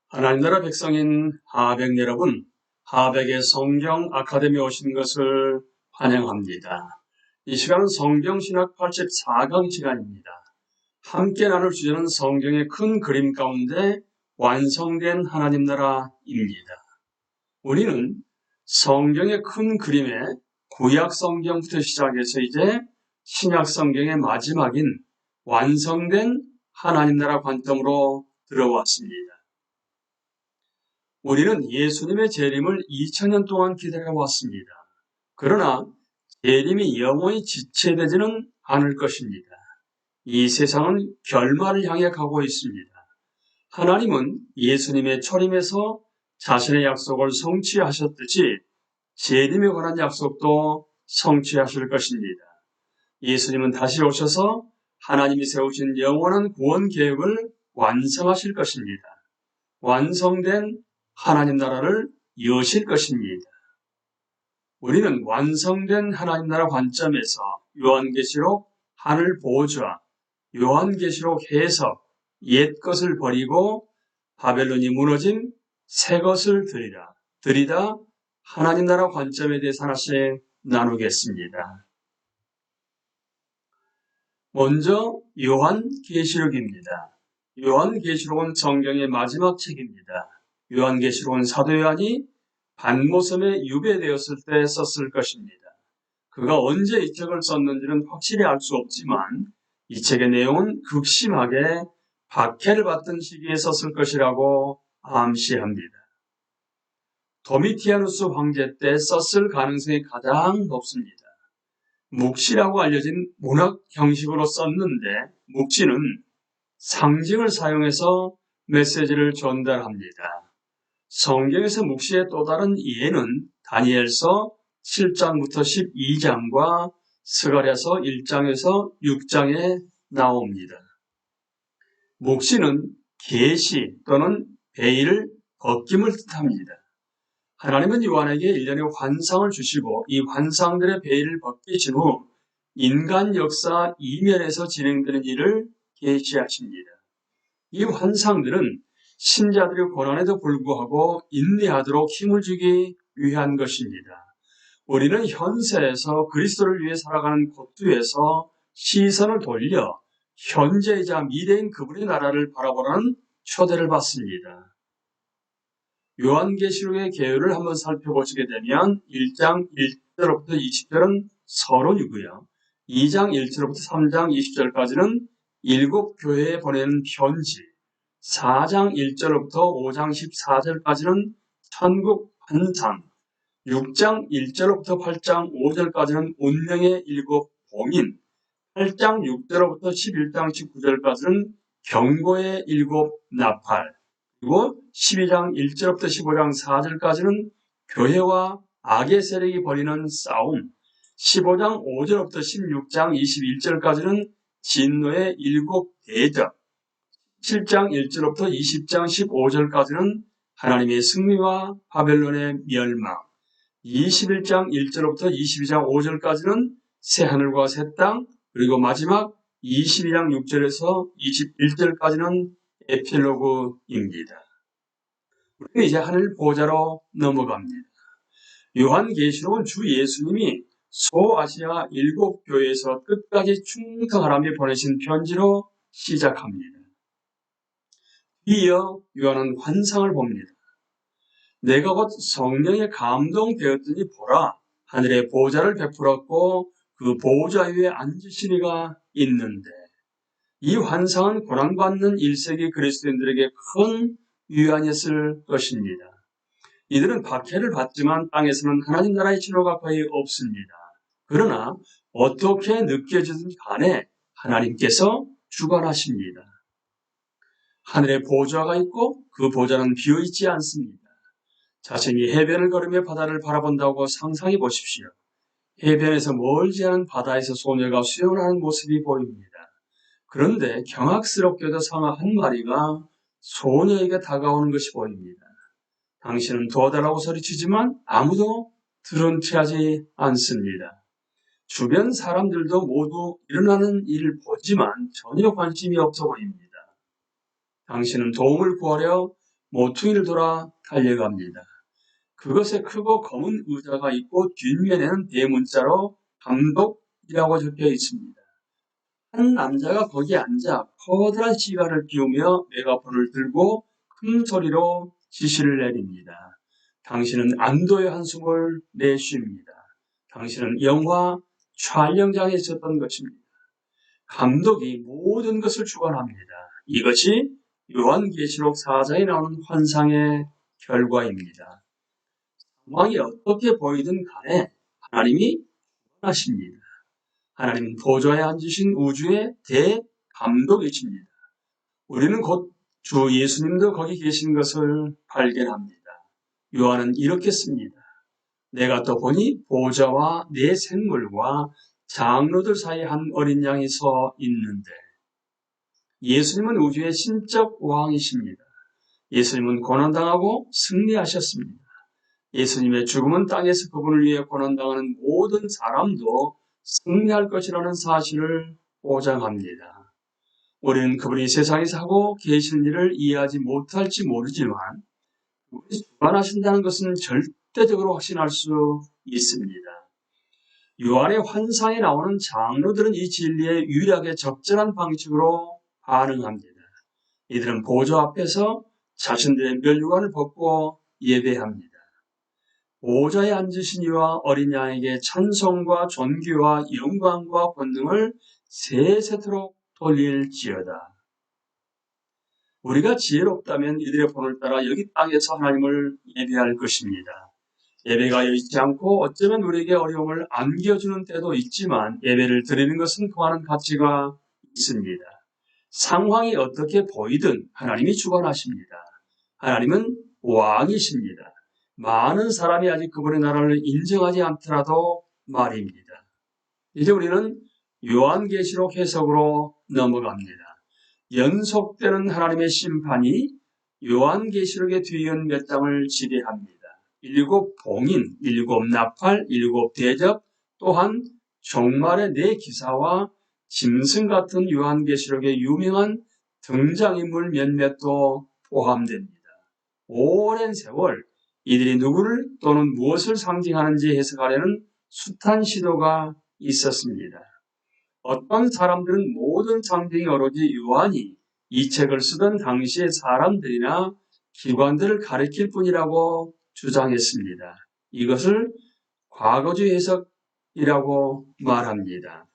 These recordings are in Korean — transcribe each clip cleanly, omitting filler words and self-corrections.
하나님 나라 백성인 하백 여러분, 하백의 성경 아카데미에 오신 것을 환영합니다. 이 시간은 성경신학 84강 시간입니다. 함께 나눌 주제는 성경의 큰 그림 가운데 완성된 하나님 나라입니다. 우리는 성경의 큰 그림에 구약 성경부터 시작해서 이제 신약 성경의 마지막인 완성된 하나님 나라 관점으로 들어왔습니다. 우리는 예수님의 재림을 2000년 동안 기다려왔습니다. 그러나 재림이 영원히 지체되지는 않을 것입니다. 이 세상은 결말을 향해 가고 있습니다. 하나님은 예수님의 초림에서 자신의 약속을 성취하셨듯이 재림에 관한 약속도 성취하실 것입니다. 예수님은 다시 오셔서 하나님이 세우신 영원한 구원 계획을 완성하실 것입니다. 완성된 하나님 나라를 여실 것입니다. 우리는 완성된 하나님 나라 관점에서 요한계시록 하늘 보좌, 요한계시록 해석, 옛 것을 버리고 바벨론이 무너진 새 것을 드리다 하나님 나라 관점에 대해서 하나씩 나누겠습니다. 먼저 요한계시록입니다. 요한계시록은 성경의 마지막 책입니다. 요한계시록은 사도 요한이 반모섬에 유배되었을 때 썼을 것입니다. 그가 언제 이 책을 썼는지는 확실히 알 수 없지만 이 책의 내용은 극심하게 박해를 받던 시기에 썼을 것이라고 암시합니다. 도미티아누스 황제 때 썼을 가능성이 가장 높습니다. 묵시라고 알려진 문학 형식으로 썼는데 묵시는 상징을 사용해서 메시지를 전달합니다. 성경에서 묵시의 또 다른 예는 다니엘서 7장부터 12장과 스가랴서 1장에서 6장에 나옵니다. 묵시는 계시 또는 베일, 벗김을 뜻합니다. 하나님은 요한에게 일련의 환상을 주시고 이 환상들의 베일을 벗기신 후 인간 역사 이면에서 진행되는 일을 계시하십니다. 이 환상들은 신자들의 고난에도 불구하고 인내하도록 힘을 주기 위한 것입니다. 우리는 현세에서 그리스도를 위해 살아가는 고투에서 시선을 돌려 현재이자 미래인 그분의 나라를 바라보라는 초대를 받습니다. 요한계시록의 계율을 한번 살펴보시게 되면 1장 1절부터 20절은 서론이고요. 2장 1절부터 3장 20절까지는 7교회에 보내는 편지, 4장 1절부터 5장 14절까지는 천국 환상, 6장 1절부터 8장 5절까지는 운명의 7 봉인, 8장 6절부터 11장 19절까지는 경고의 7 나팔, 그리고 12장 1절부터 15장 4절까지는 교회와 악의 세력이 벌이는 싸움, 15장 5절부터 16장 21절까지는 진노의 7 대적, 7장 1절부터 20장 15절까지는 하나님의 승리와 바벨론의 멸망, 21장 1절부터 22장 5절까지는 새하늘과 새 땅, 그리고 마지막 22장 6절에서 21절까지는 에필로그입니다. 우리는 이제 하늘 보좌로 넘어갑니다. 요한계시록은 주 예수님이 소아시아 7교회에서 끝까지 충성하라며 보내신 편지로 시작합니다. 이어 요한은 환상을 봅니다. 내가 곧 성령에 감동되었더니 보라, 하늘에 보좌를 베풀었고 그 보좌 위에 앉으신 이가 있는데, 이 환상은 고난받는 1세기 그리스도인들에게 큰 위안이었을 것입니다. 이들은 박해를 받지만 땅에서는 하나님 나라의 진로가 거의 없습니다. 그러나 어떻게 느껴지든 간에 하나님께서 주관하십니다. 하늘에 보좌가 있고 그 보좌는 비어있지 않습니다. 자신이 해변을 걸으며 바다를 바라본다고 상상해 보십시오. 해변에서 멀지 않은 바다에서 소녀가 수영하는 모습이 보입니다. 그런데 경악스럽게도 상어 한 마리가 소녀에게 다가오는 것이 보입니다. 당신은 도와달라고 소리치지만 아무도 들은 체하지 않습니다. 주변 사람들도 모두 일어나는 일을 보지만 전혀 관심이 없어 보입니다. 당신은 도움을 구하려 모퉁이를 돌아 달려갑니다. 그것에 크고 검은 의자가 있고 뒷면에는 대문자로 감독이라고 적혀 있습니다. 한 남자가 거기에 앉아 커다란 시가를 비우며 메가폰을 들고 큰 소리로 지시를 내립니다. 당신은 안도의 한숨을 내쉽니다. 당신은 영화 촬영장에 있었던 것입니다. 감독이 모든 것을 주관합니다. 이것이 요한계시록 4장에 나오는 환상의 결과입니다. 상황이 어떻게 보이든 간에 하나님이 주관하십니다. 하나님은 보좌에 앉으신 우주의 대감독이십니다. 우리는 곧 주 예수님도 거기 계신 것을 발견합니다. 요한은 이렇게 씁니다. 내가 또 보니 보좌와 네 생물과 장로들 사이에 한 어린 양이 서 있는데, 예수님은 우주의 신적 왕이십니다. 예수님은 고난당하고 승리하셨습니다. 예수님의 죽음은 땅에서 그분을 위해 고난당하는 모든 사람도 승리할 것이라는 사실을 보장합니다. 우리는 그분이 세상에서 하고 계신 일을 이해하지 못할지 모르지만 그분이 주관하신다는 것은 절대적으로 확신할 수 있습니다. 요한의 환상에 나오는 장로들은 이 진리에 유일하게 적절한 방식으로 반응합니다. 이들은 보좌 앞에서 자신들의 면류관을 벗고 예배합니다. 보좌에 앉으신 이와 어린 양에게 찬송과 존귀와 영광과 권능을 세세토록 돌릴지어다. 우리가 지혜롭다면 이들의 본을 따라 여기 땅에서 하나님을 예배할 것입니다. 예배가 여의치 않고 어쩌면 우리에게 어려움을 안겨주는 때도 있지만 예배를 드리는 것은 그와는 가치가 있습니다. 상황이 어떻게 보이든 하나님이 주관하십니다. 하나님은 왕이십니다. 많은 사람이 아직 그분의 나라를 인정하지 않더라도 말입니다. 이제 우리는 요한계시록 해석으로 넘어갑니다. 연속되는 하나님의 심판이 요한계시록의 뒤이은 몇 장을 지배합니다. 7 봉인, 7 나팔, 7 대접, 또한 종말의 4 기사와 짐승 같은 요한계시록의 유명한 등장인물 몇몇도 포함됩니다. 오랜 세월 이들이 누구를 또는 무엇을 상징하는지 해석하려는 숱한 시도가 있었습니다. 어떤 사람들은 모든 상징이 오로지 요한이 이 책을 쓰던 당시의 사람들이나 기관들을 가리킬 뿐이라고 주장했습니다. 이것을 과거주의 해석이라고 말합니다.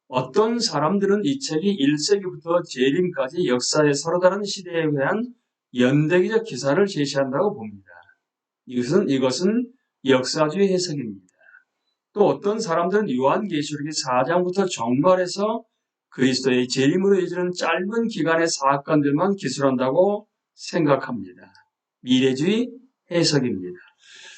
어떤 사람들은 이 책이 1세기부터 재림까지 역사의 서로 다른 시대에 대한 연대기적 기사를 제시한다고 봅니다. 이것은 역사주의 해석입니다. 또 어떤 사람들은 요한계시록이 4장부터 종말에서 그리스도의 재림으로 이어지는 짧은 기간의 사건들만 기술한다고 생각합니다. 미래주의 해석입니다.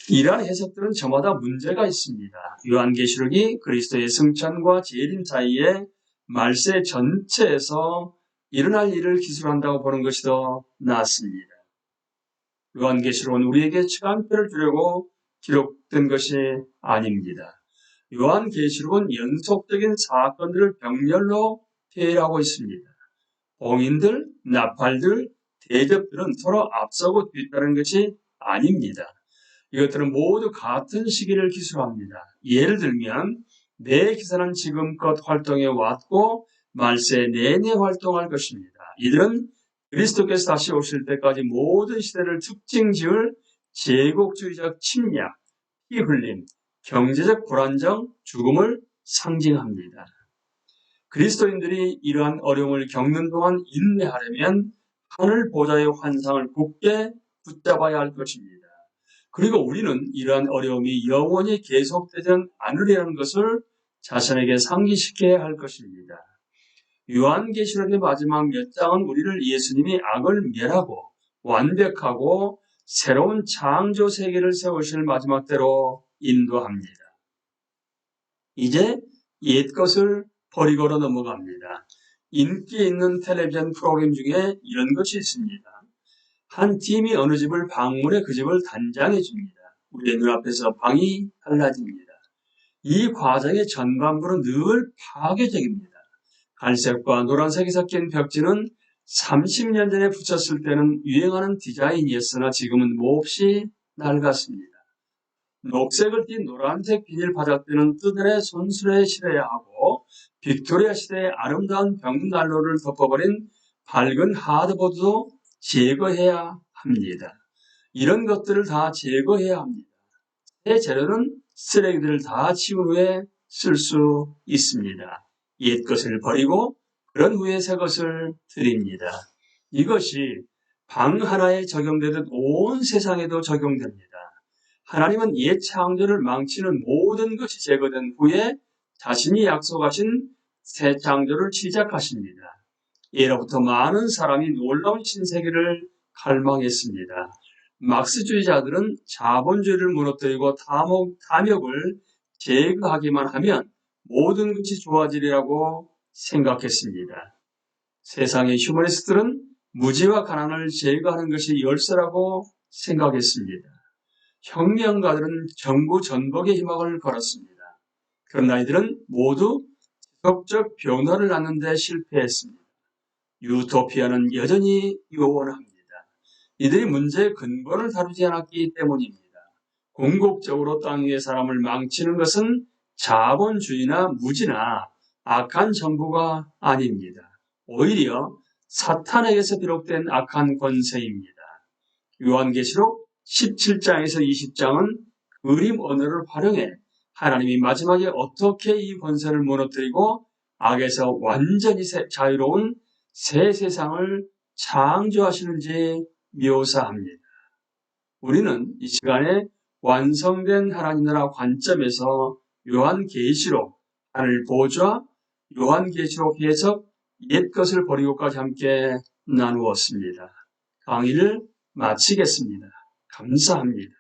이러한 해석들은 저마다 문제가 있습니다. 요한계시록이 그리스도의 승천과 재림 사이에 말세 전체에서 일어날 일을 기술한다고 보는 것이 더 낫습니다. 요한계시록은 우리에게 시간표를 주려고 기록된 것이 아닙니다. 요한계시록은 연속적인 사건들을 병렬로 표현하고 있습니다. 봉인들, 나팔들, 대접들은 서로 앞서고 뒤따르는 것이 아닙니다. 이것들은 모두 같은 시기를 기술합니다. 예를 들면 네 기사는 지금껏 활동해 왔고 말세 내내 활동할 것입니다. 이들은 그리스도께서 다시 오실 때까지 모든 시대를 특징 지을 제국주의적 침략, 피 흘림, 경제적 불안정, 죽음을 상징합니다. 그리스도인들이 이러한 어려움을 겪는 동안 인내하려면 하늘 보좌의 환상을 굳게 붙잡아야 할 것입니다. 그리고 우리는 이러한 어려움이 영원히 계속되지 않으리라는 것을 자신에게 상기시켜야 할 것입니다. 요한계시록의 마지막 몇 장은 우리를 예수님이 악을 멸하고 완벽하고 새로운 창조 세계를 세우실 마지막 때로 인도합니다. 이제 옛것을 버리고로 넘어갑니다. 인기 있는 텔레비전 프로그램 중에 이런 것이 있습니다. 한 팀이 어느 집을 방문해 그 집을 단장해 줍니다. 우리의 눈앞에서 방이 달라집니다. 이 과정의 전반부는 늘 파괴적입니다. 갈색과 노란색이 섞인 벽지는 30년 전에 붙였을 때는 유행하는 디자인이었으나 지금은 몹시 낡았습니다. 녹색을 띤 노란색 비닐 바닥대는 뜨들의 손수레에 실어야 하고 빅토리아 시대의 아름다운 벽난로를 덮어버린 밝은 하드보드도 제거해야 합니다. 이런 것들을 다 제거해야 합니다. 새 재료는 쓰레기들을 다 치운 후에 쓸 수 있습니다. 옛 것을 버리고 그런 후에 새 것을 드립니다. 이것이 방 하나에 적용되듯 온 세상에도 적용됩니다. 하나님은 옛 창조를 망치는 모든 것이 제거된 후에 자신이 약속하신 새 창조를 시작하십니다. 예로부터 많은 사람이 놀라운 신세계를 갈망했습니다. 막스주의자들은 자본주의를 무너뜨리고 탐욕을 제거하기만 하면 모든 것이 좋아지리라고 생각했습니다. 세상의 휴머니스트들은 무지와 가난을 제거하는 것이 열쇠라고 생각했습니다. 혁명가들은 정부 전복의 희망을 걸었습니다. 그러나 이들은 모두 지속적 변화를 낳는 데 실패했습니다. 유토피아는 여전히 요원합니다. 이들이 문제의 근본을 다루지 않았기 때문입니다. 궁극적으로 땅 위의 사람을 망치는 것은 자본주의나 무지나 악한 정부가 아닙니다. 오히려 사탄에게서 비롯된 악한 권세입니다. 요한계시록 17장에서 20장은 그림 언어를 활용해 하나님이 마지막에 어떻게 이 권세를 무너뜨리고 악에서 완전히 자유로운 새 세상을 창조하시는지 묘사합니다. 우리는 이 시간에 완성된 하나님 나라 관점에서 요한계시록, 하늘 보좌, 요한계시록 해석, 옛 것을 버리고까지 함께 나누었습니다. 강의를 마치겠습니다. 감사합니다.